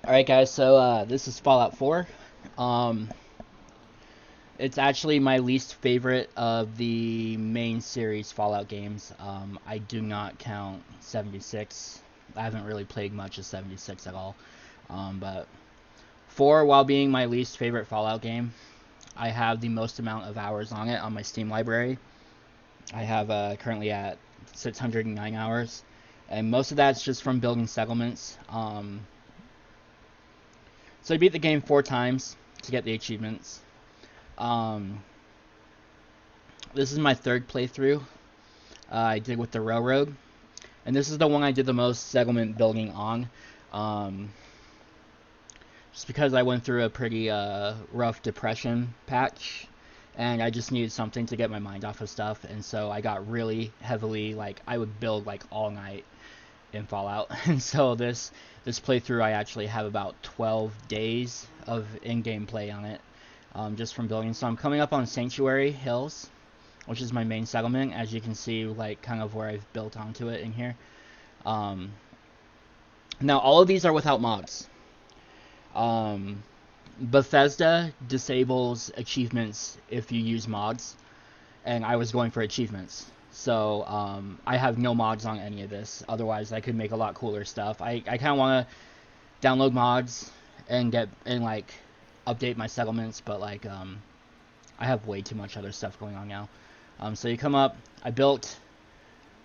Alright guys, so this is Fallout 4. Um, it's actually my least favorite of the main series Fallout games. I do not count 76. I haven't really played much of 76 at all. But 4, while being my least favorite Fallout game, I have the most amount of hours on it on my Steam library. I have currently at 609 hours. And most of that's just from building settlements. So I beat the game 4 times to get the achievements. Um, this is my third playthrough. I did with the railroad, and this is the one I did the most settlement building on. Just because I went through a pretty rough depression patch, and I just needed something to get my mind off of stuff, and so I got really heavily, like, I would build like all night in Fallout. And so this playthrough I actually have about 12 days of in-game play on it, just from building. So I'm coming up on Sanctuary Hills, which is my main settlement, as you can see, like, kind of where I've built onto it in here. Now all of these are without mods. Bethesda disables achievements if you use mods, and I was going for achievements. So I have no mods on any of this. Otherwise, I could make a lot cooler stuff. I kind of want to download mods and like update my settlements, but like I have way too much other stuff going on now. So you come up. I built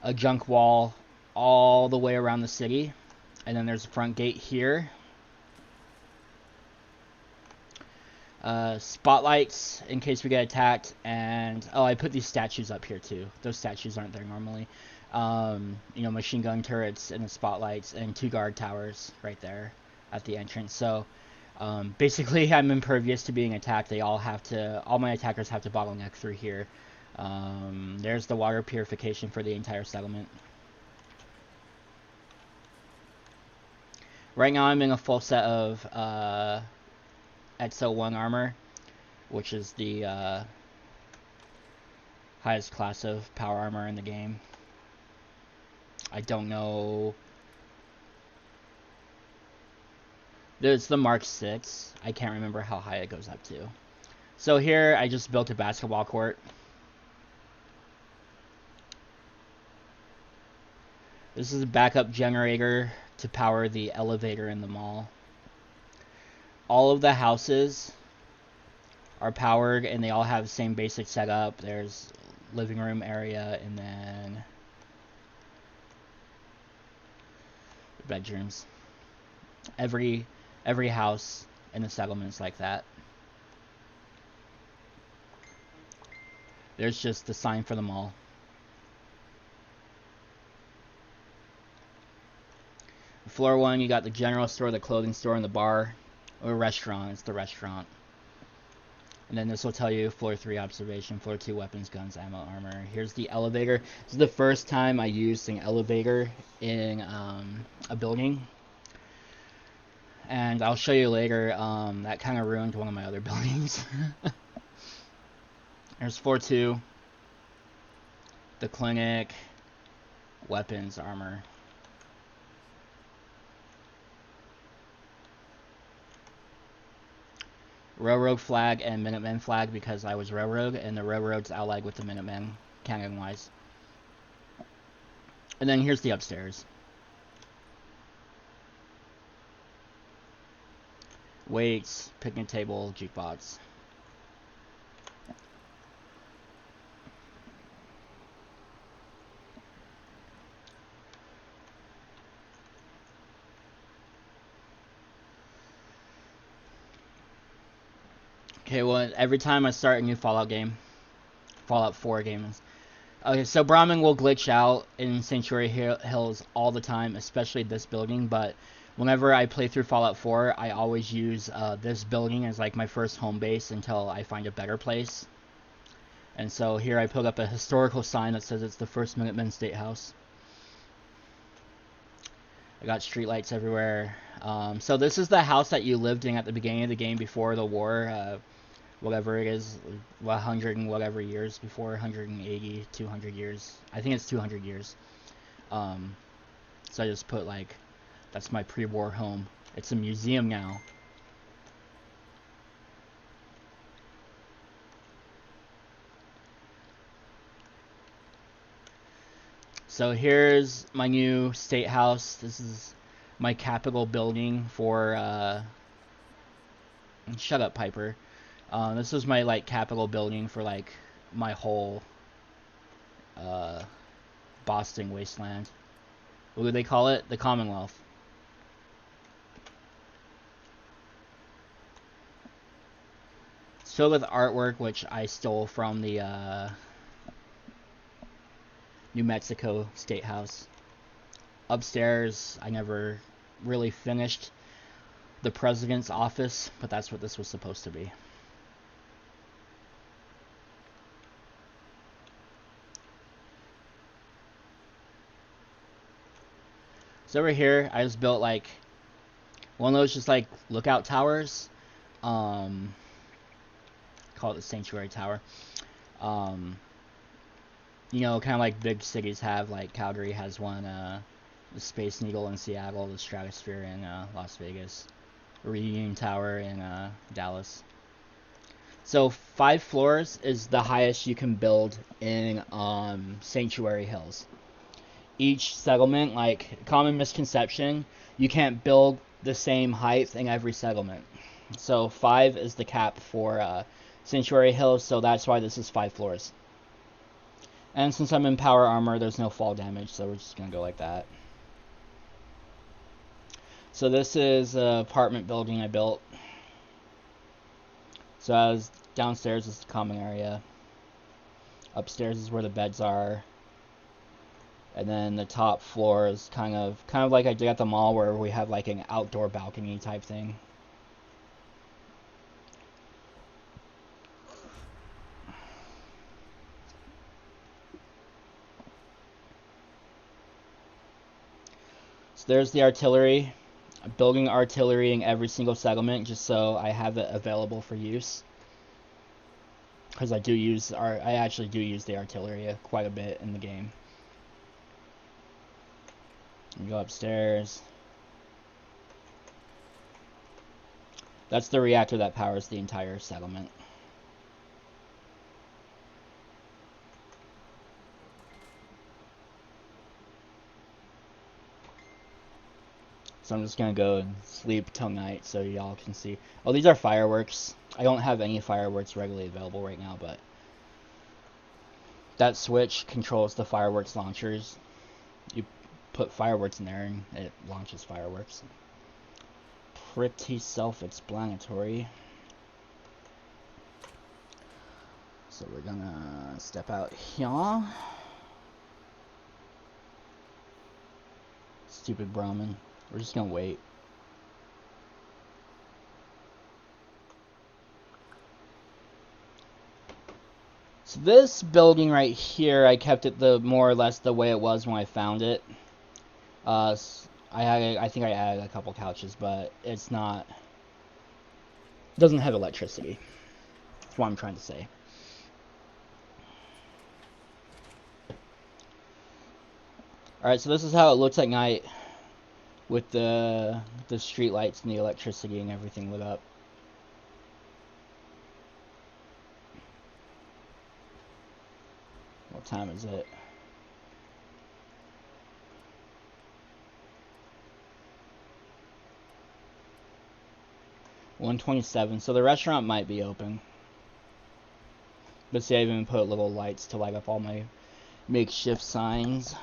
a junk wall all the way around the city, and then there's a front gate here. Spotlights in case we get attacked, and I put these statues up here too. Those statues aren't there normally. Machine gun turrets and the spotlights, and 2 guard towers right there at the entrance. So basically I'm impervious to being attacked. All my attackers have to bottleneck through here. There's the water purification for the entire settlement. Right now I'm in a full set of XO1 armor, which is the highest class of power armor in the game. I don't know. There's the Mark 6. I can't remember how high it goes up to. So here I just built a basketball court. This is a backup generator to power the elevator in the mall. All of the houses are powered, and they all have the same basic setup. There's living room area, and then bedrooms. Every house in the settlement's like that. There's just the sign for the mall. Floor 1, you got the general store, the clothing store, and the bar. Or restaurant. It's the restaurant. And then this will tell you floor 3 observation, floor 2 weapons, guns, ammo, armor. Here's the elevator. This is the first time I used an elevator in a building. And I'll show you later, that kind of ruined one of my other buildings. There's floor 2. The clinic, weapons, armor. Railroad flag and Minutemen flag because I was railroad, and the railroad's allied with the Minutemen, canon-wise. And then here's the upstairs. Weights, picnic table, jukebox. Okay, well, every time I start a new Fallout game, Fallout 4 games. Okay, so Brahmin will glitch out in Sanctuary Hills all the time, especially this building, but whenever I play through Fallout 4, I always use this building as like my first home base until I find a better place. And so here I put up a historical sign that says it's the first Minutemen State House. I got streetlights everywhere. So this is the house that you lived in at the beginning of the game before the war. Whatever it is, 100 and whatever years before, 180, 200 years. I think it's 200 years. So I just put, like, that's my pre-war home. It's a museum now. So here's my new state house. This is my Capitol building for shut up, Piper. This was my like Capitol building for like my whole uh, Boston wasteland. What do they call it? The Commonwealth. So with artwork, which I stole from the New Mexico State House. Upstairs, I never really finished the president's office, but that's what this was supposed to be. So over here, I just built like one of those just like lookout towers. Call it the Sanctuary Tower. You know, kind of like big cities have, like Calgary has one, the Space Needle in Seattle, the Stratosphere in Las Vegas, Reunion Tower in Dallas. So 5 floors is the highest you can build in Sanctuary Hills. Each settlement, like common misconception, you can't build the same height in every settlement. So 5 is the cap for Sanctuary Hills, so that's why this is 5 floors. And since I'm in power armor, there's no fall damage, so we're just gonna go like that. So this is an apartment building I built. So as downstairs is the common area. Upstairs is where the beds are. And then the top floor is kind of like I did at the mall, where we have like an outdoor balcony type thing. So there's the artillery. I'm building artillery in every single settlement just so I have it available for use. Because I actually do use the artillery quite a bit in the game. You go upstairs. That's the reactor that powers the entire settlement. So I'm just gonna go and sleep till night so y'all can see. Oh, these are fireworks. I don't have any fireworks readily available right now, but that switch controls the fireworks launchers. You put fireworks in there and it launches fireworks. Pretty self-explanatory. So we're gonna step out here. Stupid Brahmin. We're just gonna wait. So this building right here, I kept it more or less the way it was when I found it. I think I added a couple couches, but it doesn't have electricity. That's what I'm trying to say. Alright, so this is how it looks at night with the street lights and the electricity and everything lit up. What time is it? $1:27, so the restaurant might be open. But see, I even put little lights to light up all my makeshift signs.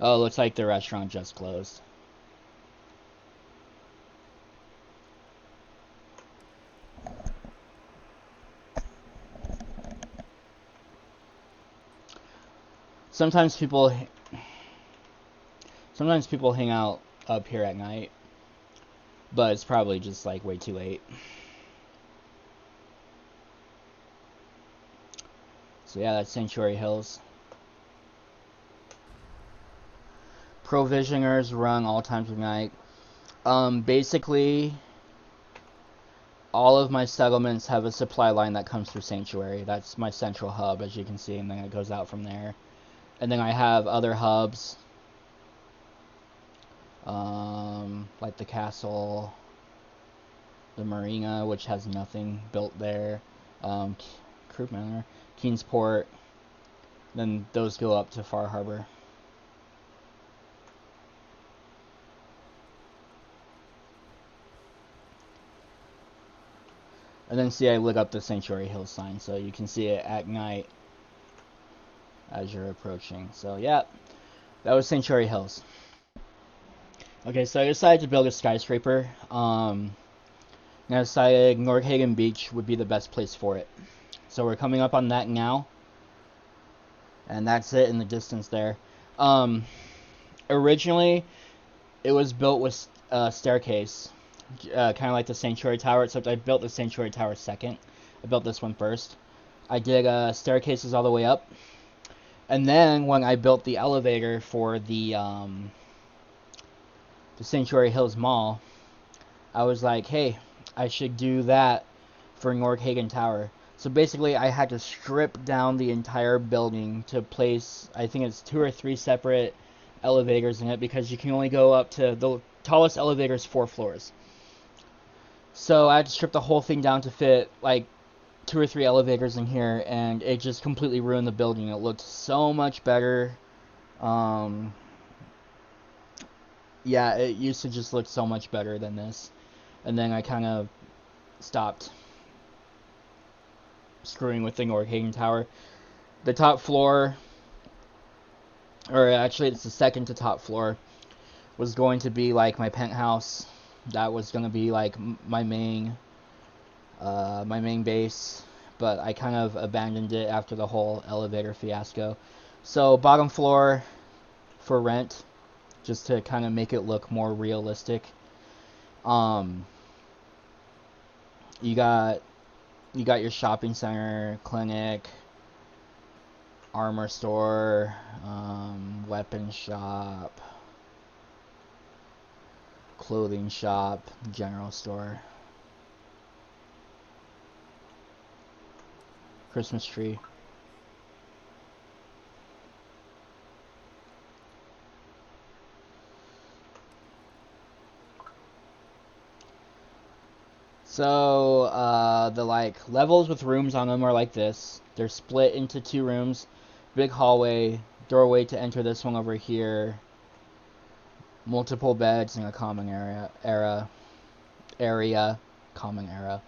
Oh, looks like the restaurant just closed. Sometimes people hang out up here at night, but it's probably just like way too late. So yeah, that's Sanctuary Hills. Provisioners run all times of night. Basically, all of my settlements have a supply line that comes through Sanctuary. That's my central hub, as you can see, and then it goes out from there. And then I have other hubs, like the castle, the marina, which has nothing built there, Crew Manor, Keensport. Then those go up to Far Harbor. And then see, I lit up the Sanctuary Hills sign, so you can see it at night as you're approaching. So yeah, that was Sanctuary Hills. Okay, so I decided to build a skyscraper. And I decided Nordhagen Beach would be the best place for it. So we're coming up on that now. And that's it in the distance there. Originally, it was built with a staircase. Kind of like the Sanctuary Tower, except I built the Sanctuary Tower second. I built this one first. I did staircases all the way up. And then when I built the elevator for the Sanctuary Hills Mall, I was like, hey, I should do that for Nordhagen Tower. So basically, I had to strip down the entire building to place, I think it's 2 or 3 separate elevators in it, because you can only go up to, the tallest elevator is 4 floors. So I had to strip the whole thing down to fit like 2 or 3 elevators in here, and it just completely ruined the building. It looked so much better. Yeah, it used to just look so much better than this. And then I kind of stopped screwing with the Nordhagen Tower. The top floor, or actually it's the second to top floor, was going to be like my penthouse. That was going to be like my main base, but I kind of abandoned it after the whole elevator fiasco. So bottom floor for rent, just to kind of make it look more realistic. You got your shopping center, clinic, armor store, weapon shop, clothing shop, general store, Christmas tree. So the like levels with rooms on them are like this. They're split into 2 rooms, big hallway, doorway to enter this one over here, multiple beds in a common common area.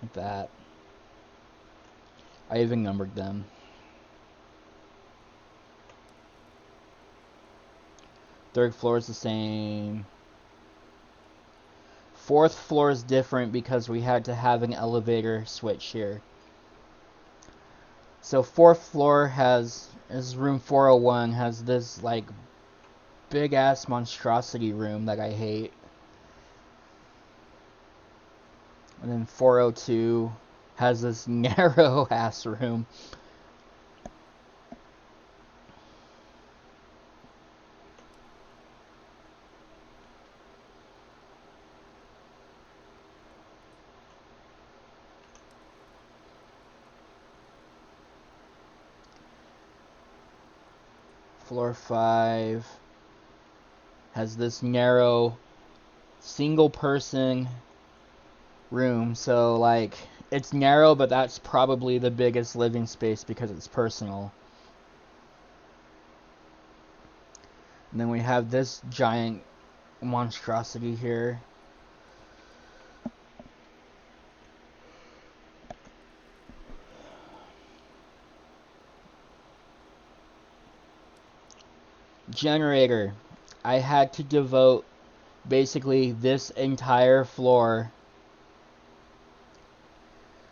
Like that. I even numbered them. Third floor is the same. Fourth floor is different because we had to have an elevator switch here. So fourth floor is room 401, has this like big ass monstrosity room that I hate. And then 402 has this narrow ass room. Floor 5 has this narrow single person room, so like it's narrow, but that's probably the biggest living space because it's personal. And then we have this giant monstrosity here. Generator. I had to devote basically this entire floor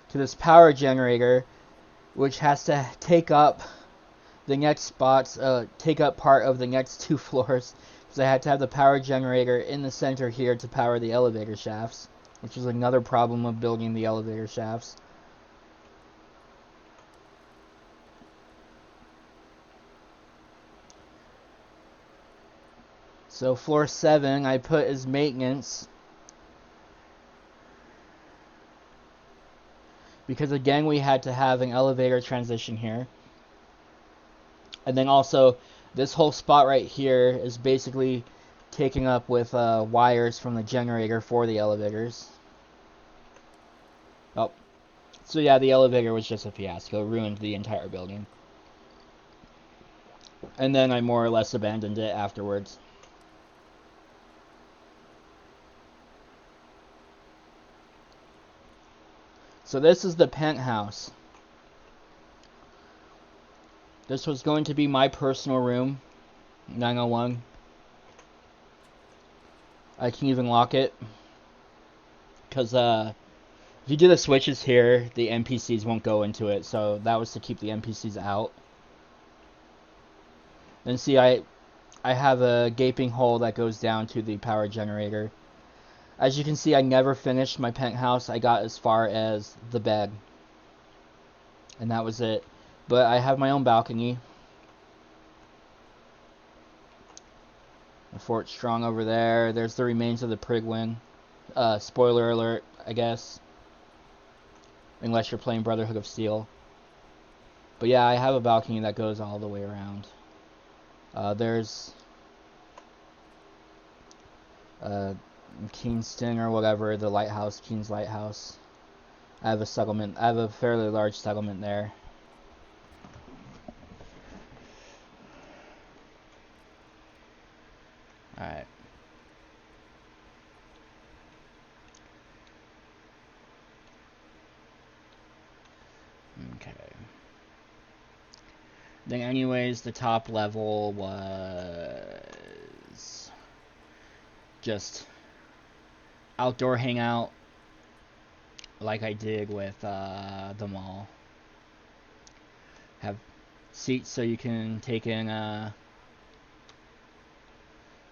to this power generator, which has to take up the next spots, take up part of the next 2 floors, because I had to have the power generator in the center here to power the elevator shafts, which is another problem of building the elevator shafts. So floor 7 I put as maintenance. Because again we had to have an elevator transition here. And then also this whole spot right here is basically taken up with wires from the generator for the elevators. Oh, so yeah, the elevator was just a fiasco. It ruined the entire building. And then I more or less abandoned it afterwards. So this is the penthouse. This was going to be my personal room. 901. I can even lock it. Because if you do the switches here, the NPCs won't go into it. So that was to keep the NPCs out. Then see, I have a gaping hole that goes down to the power generator. As you can see, I never finished my penthouse. I got as far as the bed. And that was it. But I have my own balcony. The Fort Strong over there. There's the remains of the Prig Wing. Spoiler alert, I guess. Unless you're playing Brotherhood of Steel. But yeah, I have a balcony that goes all the way around. There's Kingston or whatever, the lighthouse, King's Lighthouse. I have a settlement. I have a fairly large settlement there. Alright. Okay. Then anyways, the top level was just outdoor hangout like I did with the mall. Have seats so you can take in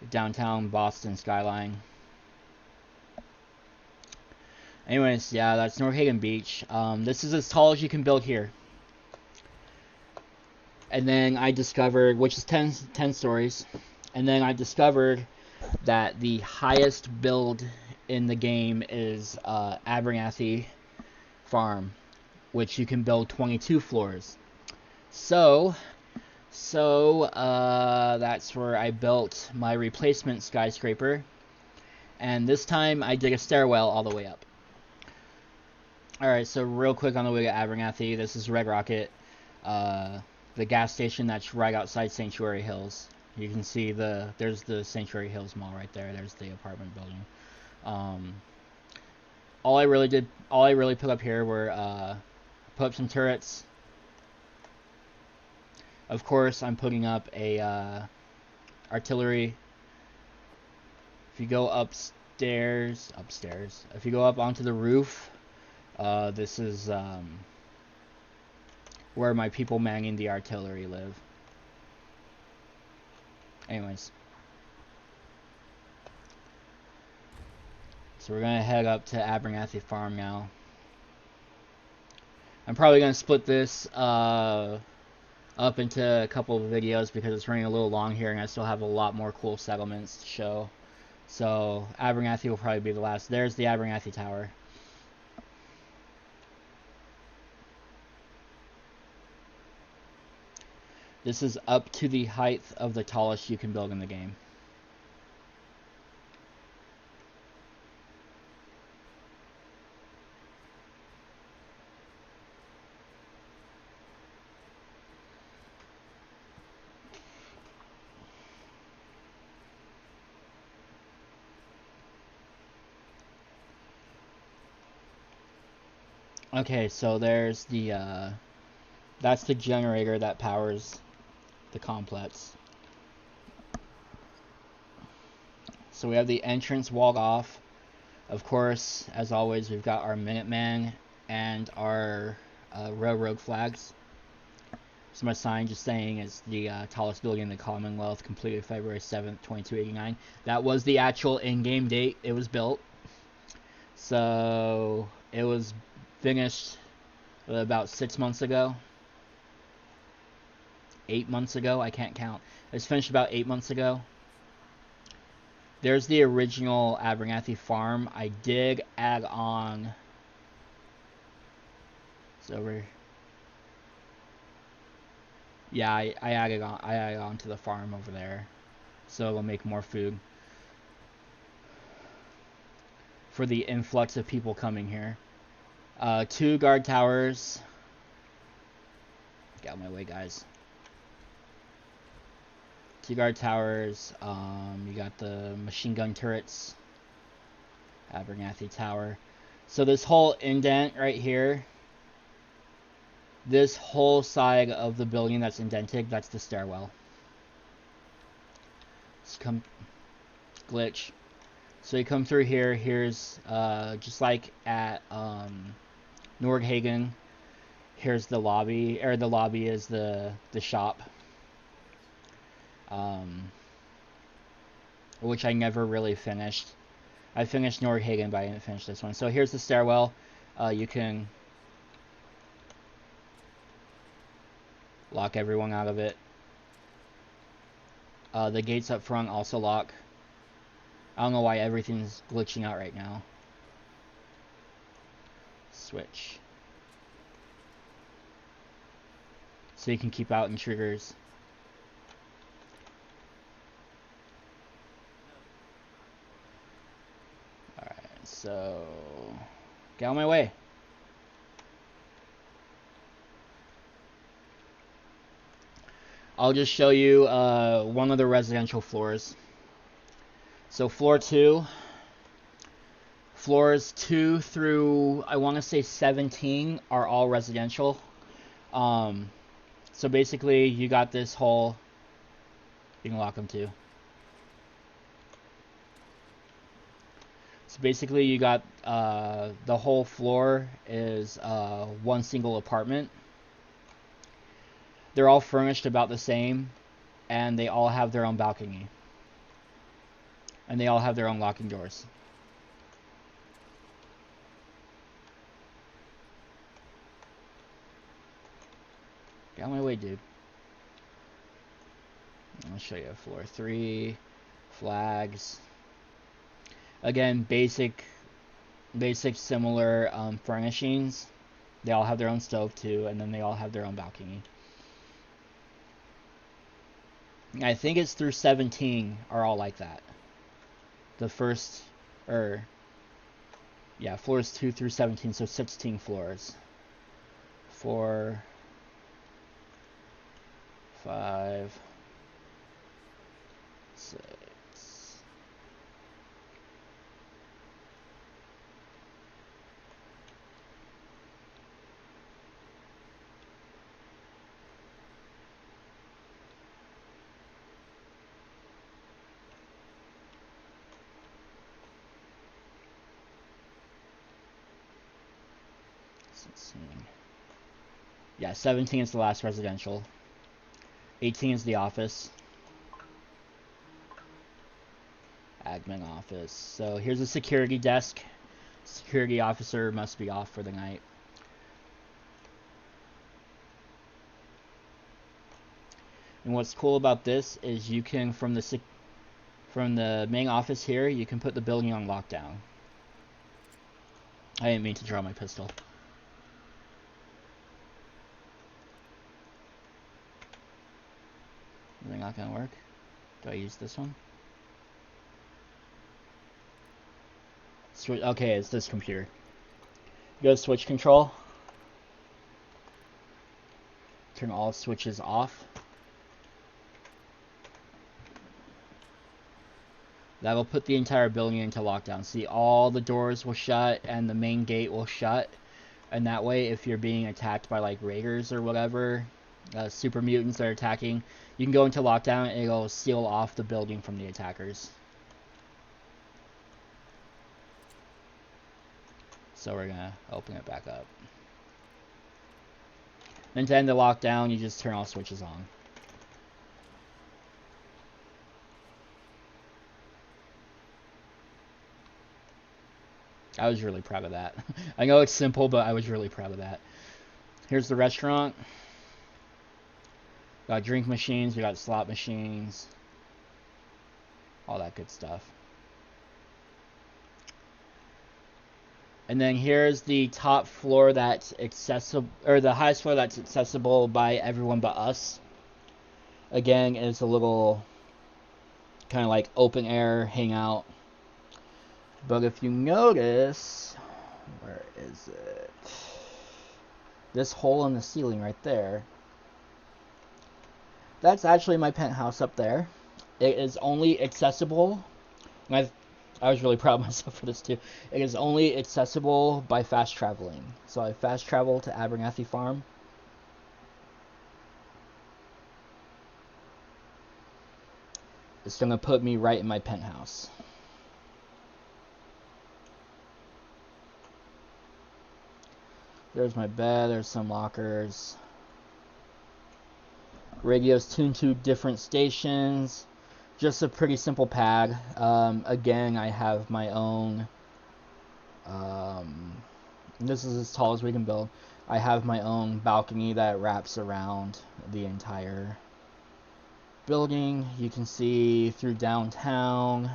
downtown Boston skyline. Anyways, yeah, that's Nordhagen Beach. This is as tall as you can build here. And then I discovered, which is 10 stories, and then I discovered that the highest build in the game is Abernathy Farm, which you can build 22 floors. So that's where I built my replacement skyscraper, and this time I did a stairwell all the way up. Alright, so real quick on the way to Abernathy, this is Red Rocket, the gas station that's right outside Sanctuary Hills. You can see there's the Sanctuary Hills Mall right there. There's the apartment building. All I really put up here were put up some turrets. Of course, I'm putting up a artillery. If you go upstairs. If you go up onto the roof, this is where my people manning the artillery live. Anyways. So we're going to head up to Abernathy Farm now. I'm probably going to split this up into a couple of videos because it's running a little long here and I still have a lot more cool settlements to show. So Abernathy will probably be the last. There's the Abernathy Tower. This is up to the height of the tallest you can build in the game. Okay, so there's the that's the generator that powers the complex. So we have the entrance walled off. Of course, as always, we've got our Minuteman and our railroad flags. So my sign just saying it's the tallest building in the Commonwealth, completed February 7th, 2289. That was the actual in-game date it was built. So it was finished about 6 months ago. 8 months ago, I can't count. It was finished about 8 months ago. There's the original Abernathy Farm. I did add on. So we're. Yeah, I added on. I added on to the farm over there, so it'll make more food for the influx of people coming here. 2 guard towers. Get out of my way, guys. 2 guard towers. You got the machine gun turrets. Abernathy Tower. So this whole indent right here, this whole side of the building that's indented, that's the stairwell. Let's come glitch. So you come through here. Here's just like at Nordhagen. Here's the lobby, or the lobby is the shop. Which I never really finished. I finished Nordhagen, but I didn't finish this one. So here's the stairwell. You can lock everyone out of it. The gates up front also lock. I don't know why everything's glitching out right now. Switch. So you can keep out intruders. Alright, so get out of my way. I'll just show you one of the residential floors. So floor 2. Floors 2 through, I want to say 17 are all residential. So basically you got this whole, you can lock them too. So basically you got the whole floor is one single apartment. They're all furnished about the same, and they all have their own balcony. And they all have their own locking doors. Get out of my way, dude. I'll show you floor 3, flags. Again, basic similar furnishings. They all have their own stove too, and then they all have their own balcony. I think it's through 17 are all like that. The first, yeah, floors 2 through 17, so 16 floors. 4, 5, 6. Yeah, 17 is the last residential. 18 is the office. Admin office. So here's a security desk. Security officer must be off for the night. And what's cool about this is you can, from the main office here, you can put the building on lockdown. I didn't mean to draw my pistol. Is it not gonna work? Do I use this one? Switch. Okay, it's this computer. Go to switch control. Turn all switches off. That'll put the entire building into lockdown. See, all the doors will shut and the main gate will shut. And that way, if you're being attacked by like raiders or whatever, super mutants that are attacking, you can go into lockdown and it'll seal off the building from the attackers. So we're gonna open it back up. Then to end the lockdown, you just turn all switches on. I was really proud of that. I know it's simple, but I was really proud of that. Here's the restaurant. Got drink machines, we got slot machines, all that good stuff. And then here's the top floor that's accessible, or the highest floor that's accessible by everyone but us. Again, it's a little kind of like open air hangout. But if you notice, where is it? This hole in the ceiling right there. That's actually my penthouse up there. It is only accessible. I was really proud of myself for this too. It is only accessible by fast traveling. So I fast travel to Abernathy Farm. It's gonna put me right in my penthouse. There's my bed, there's some lockers. Radio's tuned to different stations. Just a pretty simple pad. Again, I have my own, this is as tall as we can build. I have my own balcony that wraps around the entire building. You can see through downtown.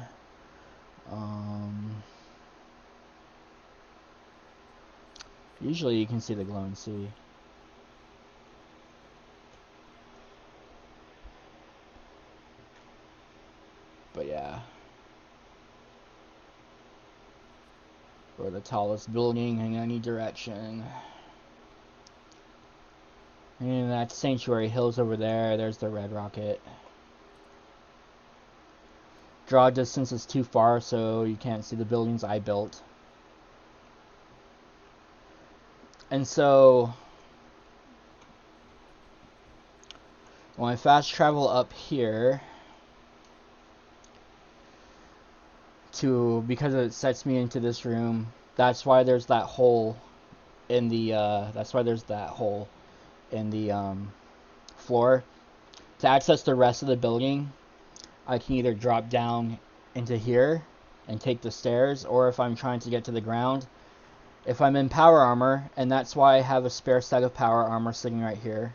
Usually you can see the glowing sea. But yeah. Or the tallest building in any direction. And that Sanctuary Hills over there. There's the Red Rocket. Draw distance is too far, so you can't see the buildings I built. And so when I fast travel up here because it sets me into this room, that's why there's that hole in the floor. To access the rest of the building, I can either drop down into here and take the stairs, or if I'm trying to get to the ground, if I'm in power armor, and that's why I have a spare set of power armor sitting right here.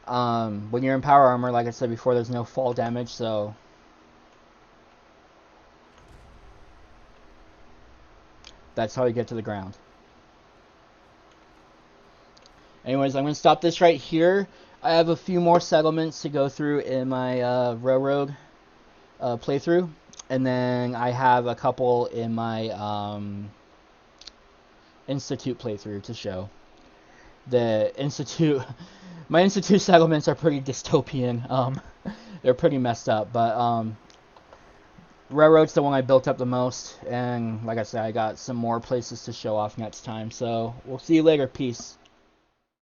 When you're in power armor, like I said before, there's no fall damage, so that's how you get to the ground. Anyways, I'm going to stop this right here. I have a few more settlements to go through in my railroad playthrough. And then I have a couple in my Institute playthrough to show. The Institute... my Institute settlements are pretty dystopian. They're pretty messed up, but Railroad's the one I built up the most. And like I said, I got some more places to show off next time. So we'll see you later. Peace.